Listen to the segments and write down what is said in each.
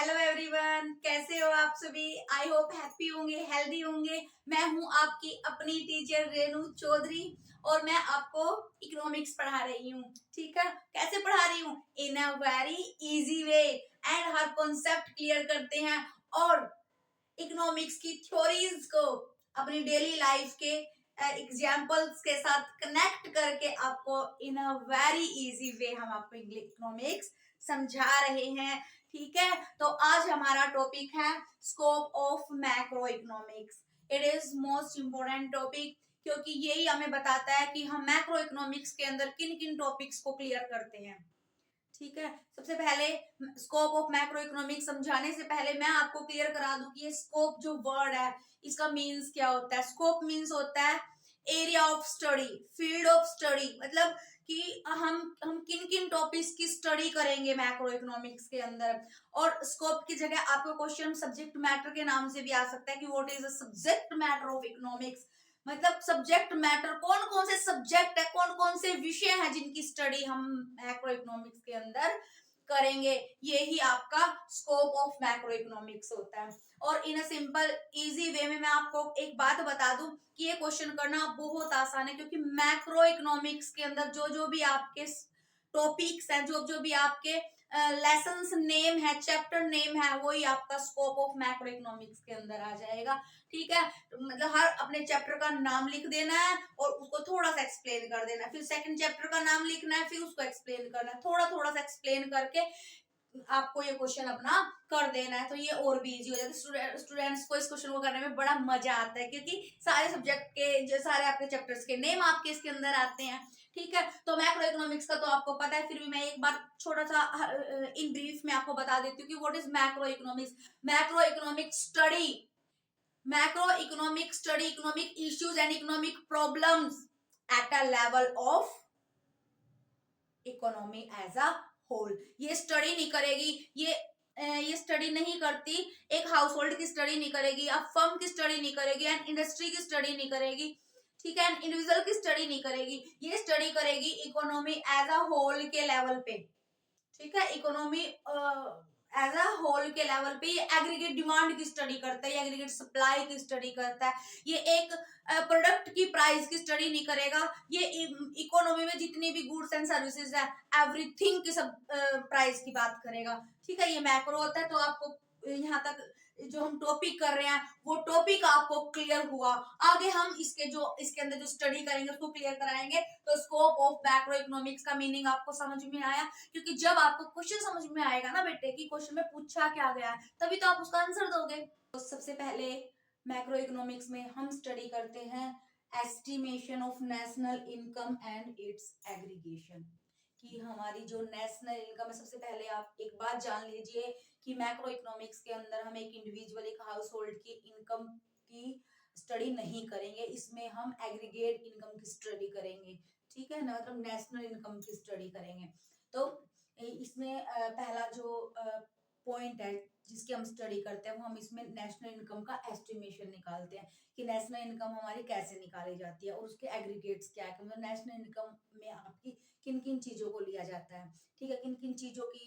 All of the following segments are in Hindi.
हेलो एवरीवन, कैसे हो आप सभी। आई होप हैप्पी होंगे, हेल्दी होंगे। मैं हूं आपकी अपनी टीचर रेनू चौधरी और मैं आपको इकोनॉमिक्स पढ़ा रही हूं। ठीक है, कैसे पढ़ा रही हूं? In a very easy way and हर कॉन्सेप्ट क्लियर करते हैं और इकोनॉमिक्स की थ्योरीज को अपनी डेली लाइफ के एग्जाम्पल्स के साथ कनेक्ट करके आपको इन अ वेरी इजी वे हम आपको इकोनॉमिक्स समझा रहे हैं। ठीक है, तो आज हमारा टॉपिक है scope of macro economics. It is most important topic क्योंकि यही हमें बताता है कि हम मैक्रो इकोनॉमिक्स के अंदर किन किन टॉपिक्स को क्लियर करते हैं। ठीक है, सबसे पहले स्कोप ऑफ मैक्रो इकोनॉमिक्स समझाने से पहले मैं आपको क्लियर करा दूं कि ये स्कोप जो वर्ड है इसका मीन्स क्या होता है। स्कोप मीन्स होता है area of study, field of study, मतलब कि हम किन किन टॉपिक्स की स्टडी करेंगे मैक्रो इकोनॉमिक्स के अंदर। और स्कोप की जगह आपको क्वेश्चन सब्जेक्ट मैटर के नाम से भी आ सकता है कि what is the subject matter of economics, मतलब सब्जेक्ट मैटर कौन कौन से सब्जेक्ट है, कौन कौन से विषय हैं जिनकी स्टडी हम मैक्रो इकोनॉमिक्स के अंदर करेंगे। यही आपका स्कोप ऑफ मैक्रो इकोनॉमिक्स होता है। और इन अ सिंपल इजी वे में मैं आपको एक बात बता दूं कि ये क्वेश्चन करना बहुत आसान है क्योंकि मैक्रो इकोनॉमिक्स के अंदर जो जो भी आपके टॉपिक्स हैं, जो जो भी आपके लेसन्स नेम है, चैप्टर नेम है, वही आपका स्कोप ऑफ मैक्रो इकोनॉमिक्स के अंदर आ जाएगा। ठीक है, मतलब हर अपने चैप्टर का नाम लिख देना है और उसको थोड़ा सा एक्सप्लेन कर देना है, फिर सेकंड चैप्टर का नाम लिखना है, फिर उसको एक्सप्लेन करना है, थोड़ा थोड़ा सा एक्सप्लेन करके आपको ये क्वेश्चन अपना कर देना है। तो ये और भी इजी हो जाता है, स्टूडेंट्स को इस क्वेश्चन को करने में बड़ा मजा आता है क्योंकि सारे सब्जेक्ट के जो सारे आपके चैप्टर्स के नेम आपके इसके अंदर आते हैं। ठीक है, तो मैक्रो इकोनॉमिक्स का तो आपको पता है, फिर भी मैं एक बार छोटा सा इन ब्रीफ में आपको बता देती हूँ कि what is macroeconomics. Macroeconomic study, macroeconomic study economic issues and economic problems at a level of economy as a whole. ये स्टडी नहीं करेगी, ये स्टडी नहीं करती, एक हाउस होल्ड की स्टडी नहीं करेगी, अब फर्म की स्टडी नहीं करेगी, एंड इंडस्ट्री की स्टडी नहीं करेगी। ठीक है, इंडिविजुअल की स्टडी नहीं करेगी, ये स्टडी करेगी इकोनॉमी एज अ होल के लेवल पे। ठीक है, इकोनॉमी एज अ होल के लेवल पे ये एग्रीगेट डिमांड की स्टडी करता है, ये एग्रीगेट सप्लाई की स्टडी करता है, ये एक प्रोडक्ट की प्राइस की स्टडी नहीं करेगा, ये इकोनॉमी में जितनी भी गुड्स एंड सर्विसेज है एवरीथिंग की सब प्राइस की बात करेगा। ठीक है, ये मैक्रो होता है। तो आपको यहाँ तक जो हम टॉपिक कर रहे हैं वो टॉपिक आपको क्लियर हुआ। आगे हम इसके अंदर जो स्टडी करेंगे उसको क्लियर कराएंगे। तो स्कोप ऑफ मैक्रो इकोनॉमिक्स का मीनिंग आपको समझ में आया, क्योंकि जब आपको क्वेश्चन समझ में आएगा ना बेटे कि क्वेश्चन में पूछा क्या गया है, तभी तो आप उसका आंसर दोगे। तो सबसे पहले मैक्रो इकोनॉमिक्स में हम स्टडी करते हैं estimation of national income and it's aggregation, कि हमारी जो नेशनल इनकम है। सबसे पहले आप एक बात जान लीजिए कि मैक्रो इकोनॉमिक्स के अंदर हम एक इंडिविजुअल, एक हाउस होल्ड की इनकम की स्टडी नहीं करेंगे, इसमें हम एग्रीगेट इनकम की स्टडी करेंगे। ठीक है ना, मतलब नेशनल इनकम की स्टडी करेंगे। तो इसमें पहला जो पॉइंट है जिसकी हम स्टडी करते हैं वो हम इसमें नेशनल इनकम का एस्टिमेशन निकालते हैं कि नेशनल इनकम हमारी कैसे निकाली जाती है और उसके एग्रीगेट्स क्या है, मतलब नेशनल इनकम में आपकी किन किन चीजों को लिया जाता है। ठीक है, किन किन चीजों की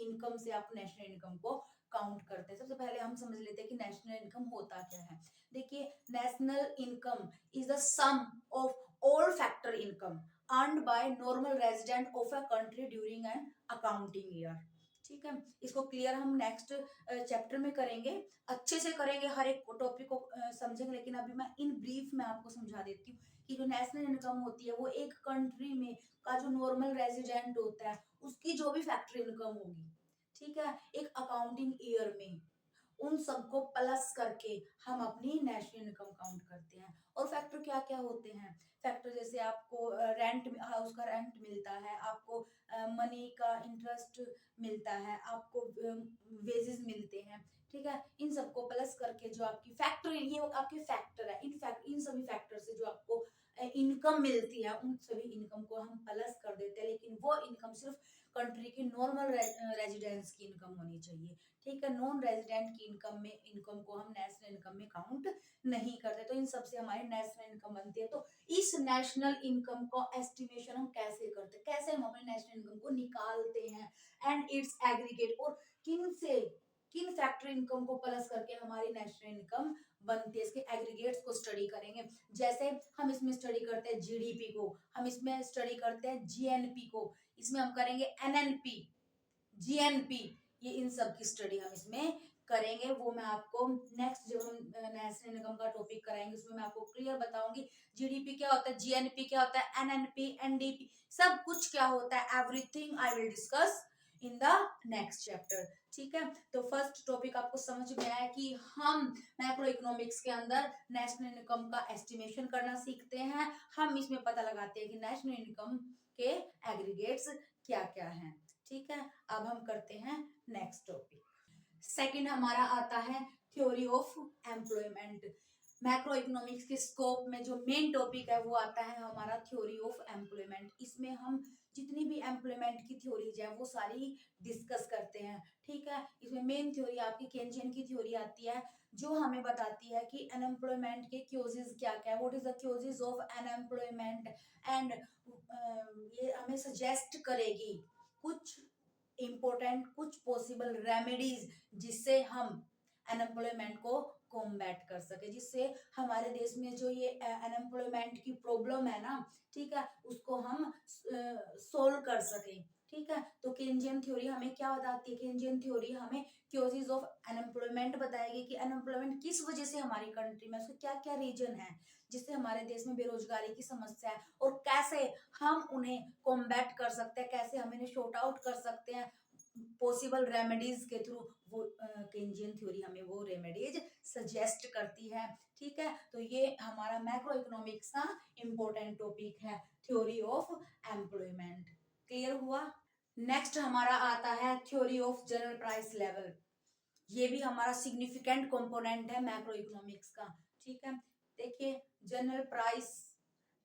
इनकम से आप नेशनल इनकम को काउंट करते हैं। सबसे पहले हम समझ लेते हैं कि नेशनल इनकम होता क्या है। देखिए, national income is the sum of all factor income earned by normal resident of a country during an accounting year. ठीक है, इसको क्लियर हम नेक्स्ट चैप्टर में करेंगे, अच्छे से करेंगे, हर एक टॉपिक को समझेंगे। लेकिन अभी मैं इन ब्रीफ में आपको समझा देती हूँ कि जो नेशनल इनकम होती है वो एक कंट्री में का जो नॉर्मल रेजिडेंट होता है उसकी जो भी फैक्टर इनकम होगी, ठीक है, एक अकाउंटिंग ईयर में उन सबको प्लस करके हम अपनी नेशनल इनकम काउंट करते हैं। और फैक्टर क्या क्या होते हैं? फैक्टर जैसे आपको रेंट, हाउस का रेंट मिलता है, आपको मनी का इंटरेस्ट मिलता है, आपको वेजेस मिलते हैं। ठीक है, इन सबको प्लस करके जो आपकी फैक्टर, ये आपके फैक्टर है, इन सभी फैक्टर से जो आपको इनकम मिलती है उन सभी इनकम को हम प्लस कर देते हैं। लेकिन वो इनकम सिर्फ कंट्री की नॉर्मल रेजिडेंस की इनकम होनी चाहिए। ठीक है, नॉन रेजिडेंट की इनकम को हम नेशनल इनकम में काउंट नहीं करते। तो इन सबसे हमारी नेशनल इनकम बनती है। तो इस नेशनल इनकम को एस्टिमेशन हम कैसे करते हैं, कैसे हम अपने नेशनल इनकम को निकालते हैं, एंड इट्स एग्रीगेट, और फैक्टर इनकम को प्लस करके हमारी नेशनल इनकम बनती है। इसके एग्रीगेट्स को स्टडी करेंगे, जैसे हम इसमें स्टडी करते हैं जीडीपी को, हम इसमें स्टडी करते हैं जीएनपी को, इसमें हम करेंगे एनएनपी, जीएनपी, ये इन सब की स्टडी हम इसमें करेंगे। वो मैं आपको नेक्स्ट जब हम नेशनल इनकम का टॉपिक कराएंगे उसमें मैं आपको क्लियर बताऊंगी जीडीपी क्या होता है, जीएनपी क्या होता है, एनएनपी, एनडीपी, सब कुछ क्या होता है, everything I will discuss in the next chapter. ठीक है, तो फर्स्ट टॉपिक आपको समझ में आया कि हम मैक्रो इकोनॉमिक्स के अंदर नेशनल इनकम का एस्टिमेशन करना सीखते हैं। हम इसमें पता लगाते हैं कि नेशनल इनकम के एग्रीगेट्स क्या क्या हैं। ठीक है, अब हम करते हैं नेक्स्ट टॉपिक। सेकंड हमारा आता है theory of employment. Macro economics के स्कोप में जो मेन टॉपिक है वो आता है हमारा थ्योरी ऑफ एम्प्लॉयमेंट। इसमें हम जितनी भी एम्प्लॉयमेंट की थ्योरीज है वो सारी डिस्कस करते हैं। ठीक है, इसमें मेन थ्योरी आपकी केंजियन की थ्योरी आती है जो हमें बताती है कि अनएम्प्लॉयमेंट के क्योजेज क्या क्या है, what is the causes of unemployment, and ये हमें सजेस्ट करेगी कुछ इम्पोर्टेंट, कुछ पॉसिबल रेमेडीज जिससे हम अनएम्प्लॉयमेंट को कॉम्बैट कर सके, जिससे हमारे देश में जो ये अनएम्प्लॉयमेंट की प्रॉब्लम है ना, ठीक है, उसको हम सोल्व कर सके। ठीक है, तो केंजियन थ्योरी हमें क्या बताती है, केंजियन थ्योरी हमें क्योजेज ऑफ अनएम्प्लॉयमेंट बताएगी कि अनएम्प्लॉयमेंट किस वजह से हमारी कंट्री में, उसके क्या क्या रीजन है जिससे हमारे देश में बेरोजगारी की समस्या है, और कैसे हम उन्हें कॉम्बैट कर सकते हैं, कैसे हम इन्हें शॉर्ट आउट कर सकते हैं पॉसिबल रेमेडीज के थ्रू। वो केंजियन थ्योरी हमें वो रेमेडीज सजेस्ट करती है। ठीक है, तो ये हमारा मैक्रो इकोनॉमिक्स का इंपॉर्टेंट टॉपिक है, थ्योरी ऑफ एम्प्लॉयमेंट। क्लियर हुआ? नेक्स्ट हमारा आता है theory of general price level. ये भी हमारा सिग्निफिकेंट कंपोनेंट है मैक्रो इकोनॉमिक्स का। ठीक है, देखिए जनरल प्राइस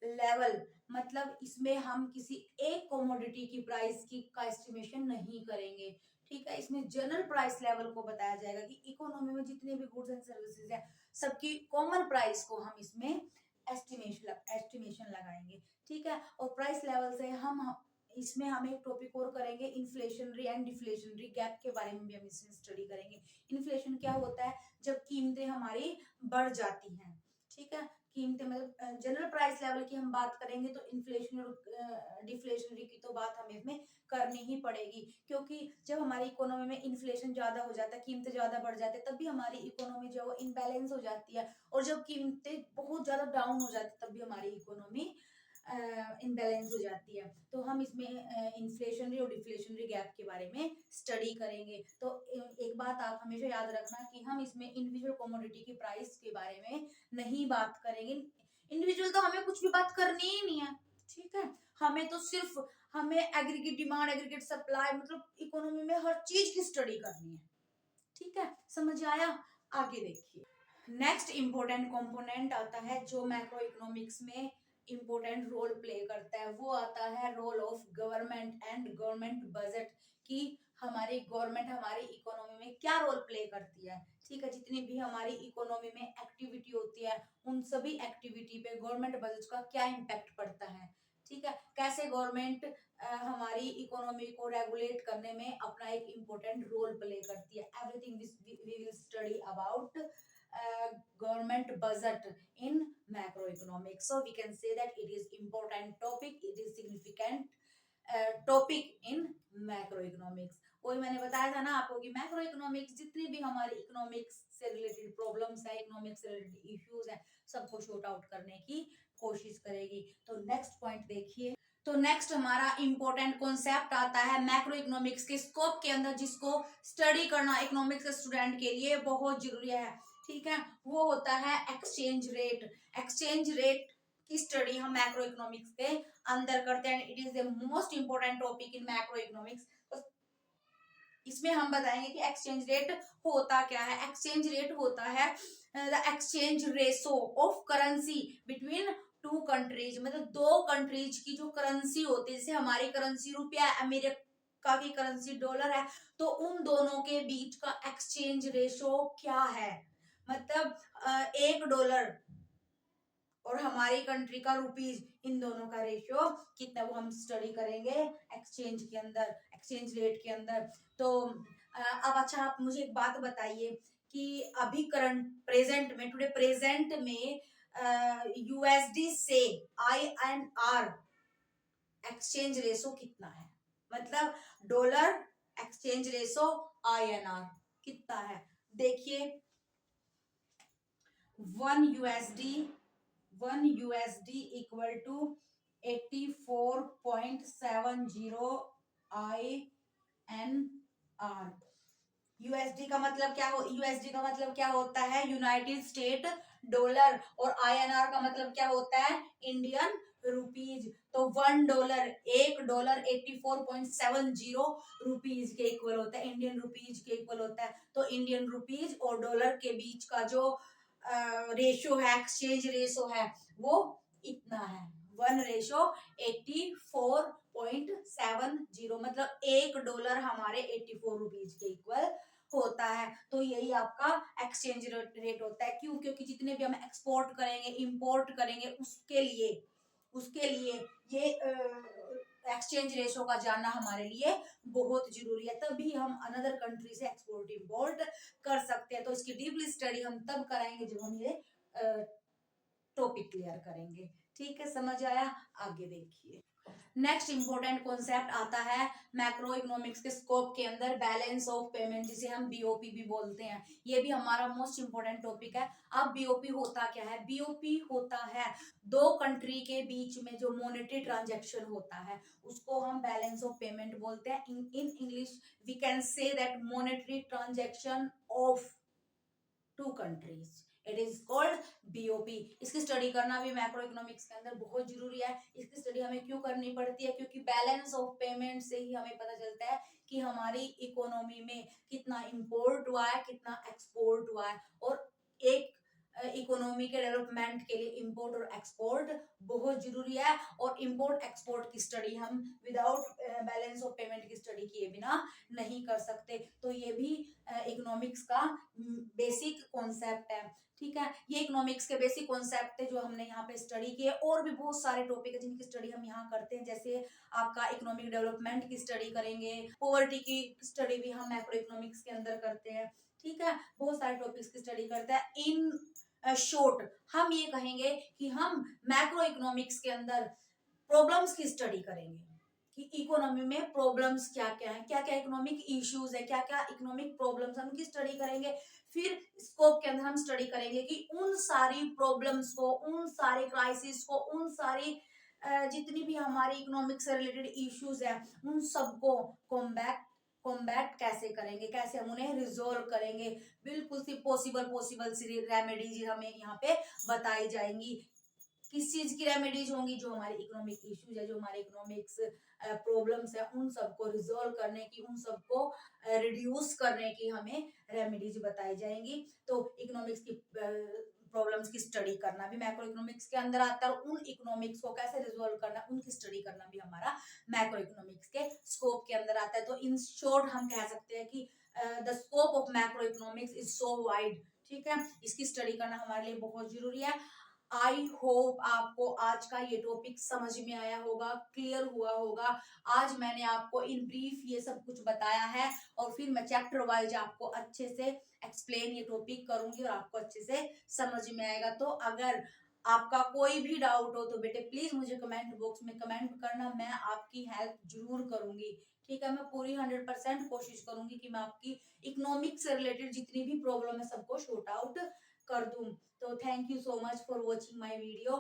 लेवल मतलब इसमें हम किसी एक कमोडिटी की प्राइस की का एस्टिमेशन नहीं करेंगे। ठीक है, इसमें जनरल प्राइस लेवल को बताया जाएगा कि इकोनॉमी में जितने भी गुड्स एंड सर्विसेज है सबकी कॉमन प्राइस को हम इसमें एस्टिमेशन लगाएंगे। ठीक है, और प्राइस लेवल से हम इसमें हम एक टॉपिक और करेंगे इन्फ्लेशनरी एंड डिफ्लेशनरी गैप के बारे में भी हम इसमें स्टडी करेंगे। इन्फ्लेशन क्या होता है, जब कीमतें हमारी बढ़ जाती हैं। ठीक है, कीमतें मतलब जनरल प्राइस लेवल की हम बात करेंगे तो इन्फ्लेशन और डिफ्लेशनरी की तो बात हमें इसमें करनी ही पड़ेगी, क्योंकि जब हमारी इकोनॉमी में इन्फ्लेशन ज्यादा हो जाता है, कीमतें ज्यादा बढ़ जाती है, तब भी हमारी इकोनॉमी जो है वो इनबैलेंस हो जाती है, और जब कीमतें बहुत ज्यादा डाउन हो जाती है तब भी हमारी इकोनॉमी इनबैलेंस हो जाती है। तो हम इसमें इन्फ्लेशनरी और डिफ्लेशनरी गैप के बारे में स्टडी करेंगे। तो एक बात आप हमेशा याद रखना कि हम इसमें इंडिविजुअल कमोडिटी की प्राइस के बारे में नहीं बात करेंगे। इंडिविजुअल तो हमें कुछ भी बात करनी ही नहीं है। ठीक है, हमें तो सिर्फ हमें एग्रीगेट डिमांड, एग्रीगेट सप्लाई, मतलब इकोनॉमी में हर चीज की स्टडी करनी है। ठीक है, समझ आया? आगे देखिए, नेक्स्ट इंपॉर्टेंट कंपोनेंट आता है जो मैक्रो इकोनॉमिक्स में इंपॉर्टेंट रोल प्ले करता है, वो आता है role of government and government budget, की हमारी गवर्नमेंट हमारी इकोनॉमी में क्या रोल प्ले करती है। ठीक है, जितनी भी हमारी इकोनॉमी में एक्टिविटी होती है उन सभी एक्टिविटी पे गवर्नमेंट बजट का क्या इम्पैक्ट पड़ता है। ठीक है, कैसे गवर्नमेंट हमारी इकोनॉमी को रेगुलेट करने में अपना एक इम्पोर्टेंट रोल प्ले करती है। Everything we will study about government budget in macroeconomics, so we can say that it is important topic, it is significant topic in macroeconomics। वही मैंने बताया था ना आपको कि मैक्रो इकोनॉमिक्स जितनी भी हमारी इकोनॉमिक्स से रिलेटेड प्रॉब्लम्स है, इकोनॉमिक्स से रिलेटेड इश्यूज है, सबको शॉर्ट आउट करने की कोशिश करेगी। तो नेक्स्ट पॉइंट देखिए, तो नेक्स्ट हमारा इंपॉर्टेंट कॉन्सेप्ट आता है मैक्रो इकोनॉमिक्स के स्कोप के अंदर, जिसको स्टडी करना इकोनॉमिक्स के स्टूडेंट के लिए बहुत जरूरी है। ठीक है, वो होता है एक्सचेंज रेट। एक्सचेंज रेट की स्टडी हम मैक्रो इकोनॉमिक्स के अंदर करते हैं। It is the most important topic in macro economics. इसमें हम बताएंगे कि एक्सचेंज रेट होता क्या है। एक्सचेंज रेट होता है the exchange ratio of currency between two countries, मतलब दो कंट्रीज की जो करेंसी होती है, जैसे हमारी करेंसी रुपया, अमेरिका की करेंसी डॉलर है, तो उन दोनों के बीच का एक्सचेंज रेशो क्या है। मतलब $1 और हमारी कंट्री का रुपीज, इन दोनों का रेशियो कितना, वो हम स्टडी करेंगे एक्सचेंज के अंदर, एक्सचेंज रेट के अंदर। तो अब अच्छा आप मुझे एक बात बताइए कि अभी करंट प्रेजेंट में टुडे प्रेजेंट में यूएसडी से INR एक्सचेंज रेशो कितना है, मतलब डॉलर एक्सचेंज रेशो INR कितना है। देखिए 1 USD equal to 84.70 INR। USD का मतलब क्या हो, यूएसडी का मतलब क्या होता है, यूनाइटेड स्टेट डॉलर, और INR का मतलब क्या होता है, इंडियन रुपीज। तो $1, $1 84.70 रुपीज के इक्वल होता है, इंडियन रुपीज के इक्वल होता है। तो इंडियन रुपीज और डॉलर के बीच का जो रेशो है, एक्सचेंज रेशो है, वो इतना है 1:84.70, मतलब $1 हमारे 84 रुपीज के इक्वल होता है। तो यही आपका एक्सचेंज रेट होता है। क्यों? क्योंकि जितने भी हम एक्सपोर्ट करेंगे, इंपोर्ट करेंगे, उसके लिए ये एक्सचेंज रेशो का जानना हमारे लिए बहुत जरूरी है, तभी हम अनदर कंट्री से एक्सपोर्ट इंपोर्ट कर सकते हैं। तो इसकी डीपली स्टडी हम तब कराएंगे जब हम ये टॉपिक क्लियर करेंगे। ठीक है, समझ आया? आगे देखिए, नेक्स्ट इंपॉर्टेंट कॉन्सेप्ट आता है मैक्रो इकोनॉमिक्स के स्कोप के अंदर, बैलेंस ऑफ पेमेंट, जिसे हम बीओपी भी बोलते हैं। ये भी हमारा मोस्ट इंपॉर्टेंट टॉपिक है। अब बीओपी होता क्या है? बीओपी होता है दो कंट्री के बीच में जो मॉनेटरी ट्रांजैक्शन होता है, उसको हम बैलेंस ऑफ पेमेंट बोलते हैं। In English we can say that monetary transaction of two countries, it is called BOP. इसकी स्टडी करना भी मैक्रो इकोनॉमिक्स के अंदर बहुत जरूरी है। इसकी स्टडी हमें क्यों करनी पड़ती है? क्योंकि बैलेंस ऑफ पेमेंट से ही हमें पता चलता है कि हमारी इकोनॉमी में कितना इंपोर्ट हुआ है, कितना एक्सपोर्ट हुआ है। और एक इकोनॉमी के डेवलपमेंट के लिए इंपोर्ट और एक्सपोर्ट बहुत जरूरी है। और इंपोर्ट एक्सपोर्ट की स्टडी हम विदाउट बैलेंस ऑफ पेमेंट की स्टडी किए बिना नहीं कर सकते। तो ये भी इकोनॉमिक्स का बेसिक कॉन्सेप्ट है। ठीक है, ये इकोनॉमिक्स के बेसिक कॉन्सेप्ट है जो हमने यहाँ पे स्टडी किए। और भी बहुत सारे टॉपिक है जिनकी स्टडी हम यहाँ करते हैं, जैसे आपका इकोनॉमिक डेवलपमेंट की स्टडी करेंगे, पॉवर्टी की स्टडी भी हम मैक्रो इकोनॉमिक्स के अंदर करते हैं। ठीक है, बहुत सारे टॉपिक्स की स्टडी करते हैं। इन शॉर्ट हम ये कहेंगे कि हम मैक्रो इकोनॉमिक्स के अंदर प्रॉब्लम्स की स्टडी करेंगे कि इकोनॉमी में प्रॉब्लम्स क्या क्या है, क्या क्या इकोनॉमिक इश्यूज है, क्या क्या इकोनॉमिक प्रॉब्लम्स, हम उनकी स्टडी करेंगे। फिर स्कोप के अंदर हम स्टडी करेंगे कि उन सारी प्रॉब्लम्स को, उन सारे क्राइसिस को, उन सारी जितनी भी हमारी इकोनॉमिक से रिलेटेड इश्यूज है, उन सबको कॉम्बैट कैसे करेंगे, कैसे हम उन्हें रिजोल्व करेंगे। बिल्कुल सी पॉसिबल सी रेमेडीज हमें यहाँ पे बताई जाएंगी। किस चीज की रेमेडीज होंगी? जो हमारे इकोनॉमिक इश्यूज है, जो हमारे इकोनॉमिक्स प्रॉब्लम्स है, उन सबको रिजोल्व करने की, उन सबको रिड्यूस करने की हमें रेमेडीज बताई जाएंगी। तो इकोनॉमिक्स की प्रॉब्लम्स की स्टडी करना भी मैक्रो इकोनॉमिक्स के अंदर आता है, और उन इकोनॉमिक्स को कैसे रिजोल्व करना, उनकी स्टडी करना भी हमारा मैक्रो इकोनॉमिक्स के स्कोप के अंदर आता है। तो इन शॉर्ट हम कह सकते हैं कि the scope of macro economics is so wide. ठीक है, इसकी स्टडी करना हमारे लिए बहुत जरूरी है। आई होप आपको आज का ये टॉपिक समझ में आया होगा, क्लियर हुआ होगा। आज मैंने आपको इन ब्रीफ ये सब कुछ बताया है, और फिर मैं चैप्टर वाइज आपको अच्छे से एक्सप्लेन ये टॉपिक करूंगी और आपको अच्छे से समझ में आएगा। तो अगर आपका कोई भी डाउट हो तो बेटे प्लीज मुझे कमेंट बॉक्स में कमेंट करना, मैं आपकी हेल्प जरूर करूंगी। ठीक है, मैं पूरी 100% कोशिश करूंगी कि मैं आपकी इकोनॉमिक से रिलेटेड जितनी भी प्रॉब्लम है सबको शॉर्ट आउट कर दूं। तो thank you so much for watching my video.